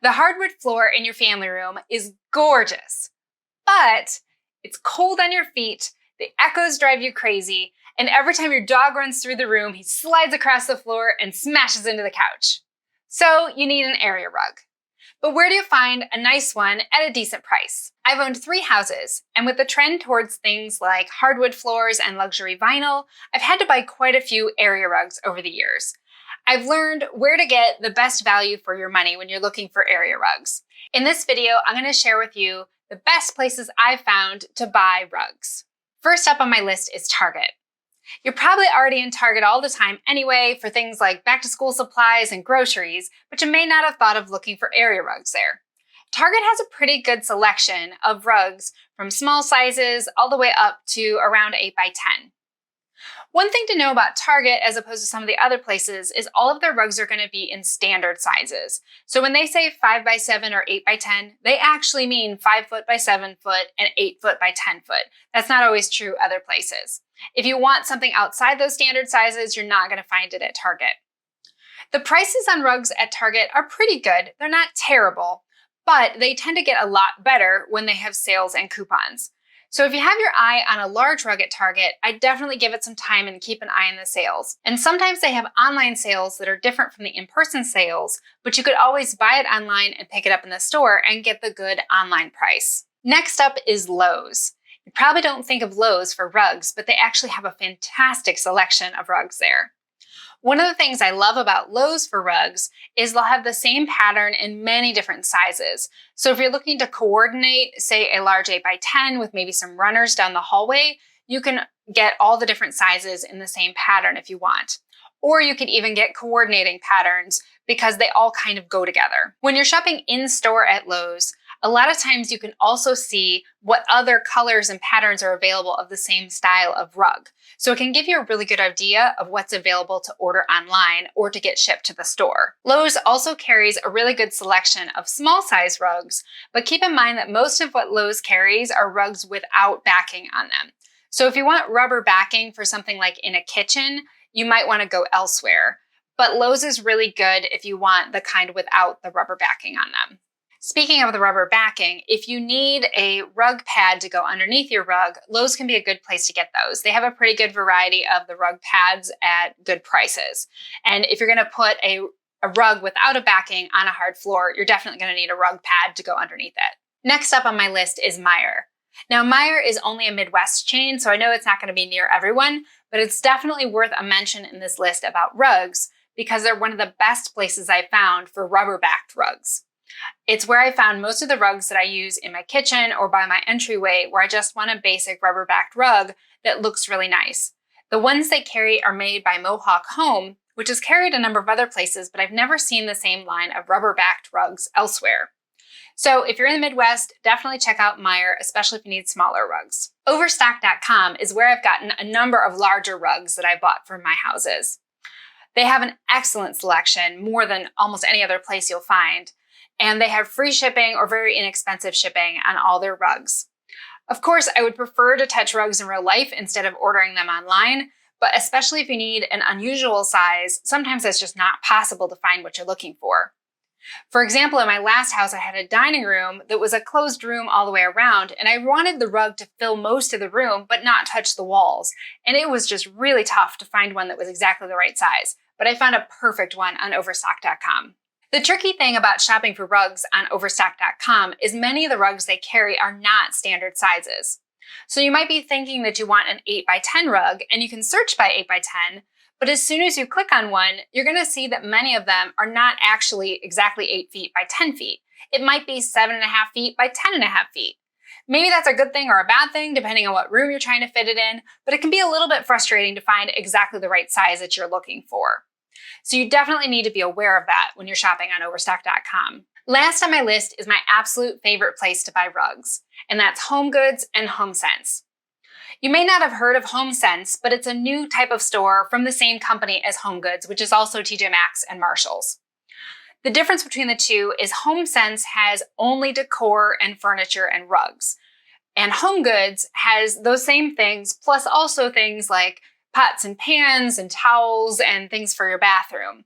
The hardwood floor in your family room is gorgeous, but it's cold on your feet, the echoes drive you crazy, and every time your dog runs through the room, he slides across the floor and smashes into the couch. So you need an area rug. But where do you find a nice one at a decent price? I've owned 3 houses, and with the trend towards things like hardwood floors and luxury vinyl, I've had to buy quite a few area rugs over the years. I've learned where to get the best value for your money when you're looking for area rugs. In this video, I'm going to share with you the best places I've found to buy rugs. First up on my list is Target. You're probably already in Target all the time anyway for things like back-to-school supplies and groceries, but you may not have thought of looking for area rugs there. Target has a pretty good selection of rugs from small sizes all the way up to around 8 by 10. One thing to know about Target as opposed to some of the other places is all of their rugs are going to be in standard sizes. So when they say 5 by 7 or 8 by 10, they actually mean 5 foot by 7 foot and 8 foot by 10 foot. That's not always true other places. If you want something outside those standard sizes, you're not going to find it at Target. The prices on rugs at Target are pretty good. They're not terrible, but they tend to get a lot better when they have sales and coupons. So if you have your eye on a large rug at Target, I'd definitely give it some time and keep an eye on the sales. And sometimes they have online sales that are different from the in-person sales, but you could always buy it online and pick it up in the store and get the good online price. Next up is Lowe's. You probably don't think of Lowe's for rugs, but they actually have a fantastic selection of rugs there. One of the things I love about Lowe's for rugs is they'll have the same pattern in many different sizes. So if you're looking to coordinate, say, a large 8 by 10 with maybe some runners down the hallway, you can get all the different sizes in the same pattern if you want. Or you could even get coordinating patterns because they all kind of go together. When you're shopping in-store at Lowe's, a lot of times you can also see what other colors and patterns are available of the same style of rug. So it can give you a really good idea of what's available to order online or to get shipped to the store. Lowe's also carries a really good selection of small size rugs, but keep in mind that most of what Lowe's carries are rugs without backing on them. So if you want rubber backing for something like in a kitchen, you might want to go elsewhere. But Lowe's is really good if you want the kind without the rubber backing on them. Speaking of the rubber backing, if you need a rug pad to go underneath your rug, Lowe's can be a good place to get those. They have a pretty good variety of the rug pads at good prices. And if you're going to put a rug without a backing on a hard floor, you're definitely going to need a rug pad to go underneath it. Next up on my list is Meijer. Now, Meijer is only a Midwest chain, so I know it's not going to be near everyone, but it's definitely worth a mention in this list about rugs because they're one of the best places I've found for rubber-backed rugs. It's where I found most of the rugs that I use in my kitchen or by my entryway where I just want a basic rubber-backed rug that looks really nice. The ones they carry are made by Mohawk Home, which is carried a number of other places, but I've never seen the same line of rubber-backed rugs elsewhere. So if you're in the Midwest, definitely check out Meijer, especially if you need smaller rugs. Overstock.com is where I've gotten a number of larger rugs that I bought for my houses. They have an excellent selection, more than almost any other place you'll find. And they have free shipping or very inexpensive shipping on all their rugs. Of course, I would prefer to touch rugs in real life instead of ordering them online, but especially if you need an unusual size, sometimes it's just not possible to find what you're looking for. For example, in my last house, I had a dining room that was a closed room all the way around, and I wanted the rug to fill most of the room, but not touch the walls. And it was just really tough to find one that was exactly the right size, but I found a perfect one on Overstock.com. The tricky thing about shopping for rugs on Overstock.com is many of the rugs they carry are not standard sizes. So you might be thinking that you want an 8 by 10 rug and you can search by 8 by 10, but as soon as you click on one, you're going to see that many of them are not actually exactly 8 feet by 10 feet. It might be 7.5 feet by 10.5 feet. Maybe that's a good thing or a bad thing, depending on what room you're trying to fit it in, but it can be a little bit frustrating to find exactly the right size that you're looking for. So you definitely need to be aware of that when you're shopping on Overstock.com. Last on my list is my absolute favorite place to buy rugs, and that's HomeGoods and HomeSense. You may not have heard of HomeSense, but it's a new type of store from the same company as HomeGoods, which is also TJ Maxx and Marshalls. The difference between the two is HomeSense has only decor and furniture and rugs, and HomeGoods has those same things, plus also things like pots and pans and towels and things for your bathroom.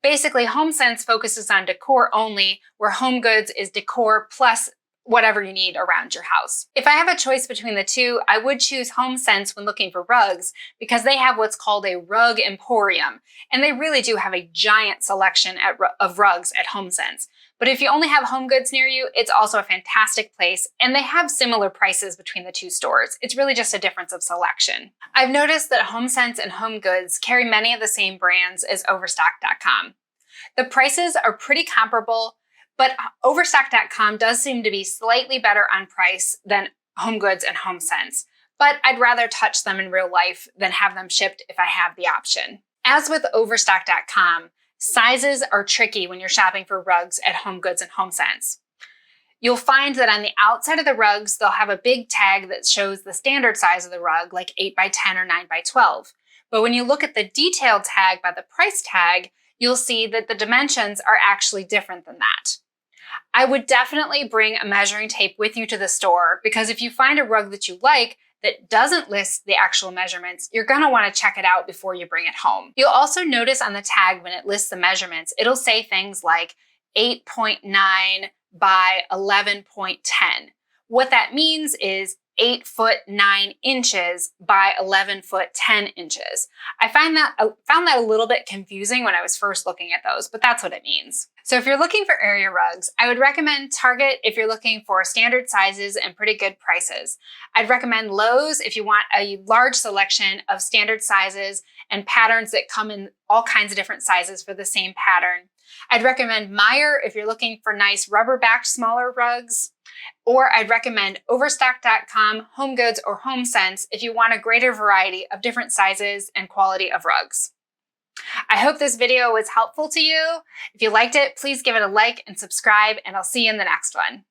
Basically, HomeSense focuses on decor only, where HomeGoods is decor plus whatever you need around your house. If I have a choice between the two, I would choose HomeSense when looking for rugs because they have what's called a rug emporium, and they really do have a giant selection of rugs at HomeSense. But if you only have HomeGoods near you, it's also a fantastic place, and they have similar prices between the two stores. It's really just a difference of selection. I've noticed that HomeSense and HomeGoods carry many of the same brands as Overstock.com. The prices are pretty comparable, but Overstock.com does seem to be slightly better on price than HomeGoods and HomeSense, but I'd rather touch them in real life than have them shipped if I have the option. As with Overstock.com, sizes are tricky when you're shopping for rugs at HomeGoods and HomeSense. You'll find that on the outside of the rugs, they'll have a big tag that shows the standard size of the rug, like 8x10 or 9x12. But when you look at the detailed tag by the price tag, you'll see that the dimensions are actually different than that. I would definitely bring a measuring tape with you to the store because if you find a rug that you like that doesn't list the actual measurements, you're going to want to check it out before you bring it home. You'll also notice on the tag when it lists the measurements, it'll say things like 8.9 by 11.10. What that means is 8 foot 9 inches by 11 foot 10 inches. I found that a little bit confusing when I was first looking at those, but that's what it means. So if you're looking for area rugs, I would recommend Target if you're looking for standard sizes and pretty good prices. I'd recommend Lowe's if you want a large selection of standard sizes and patterns that come in all kinds of different sizes for the same pattern. I'd recommend Meijer if you're looking for nice rubber-backed smaller rugs. Or I'd recommend Overstock.com, HomeGoods, or HomeSense if you want a greater variety of different sizes and quality of rugs. I hope this video was helpful to you. If you liked it, please give it a like and subscribe, and I'll see you in the next one.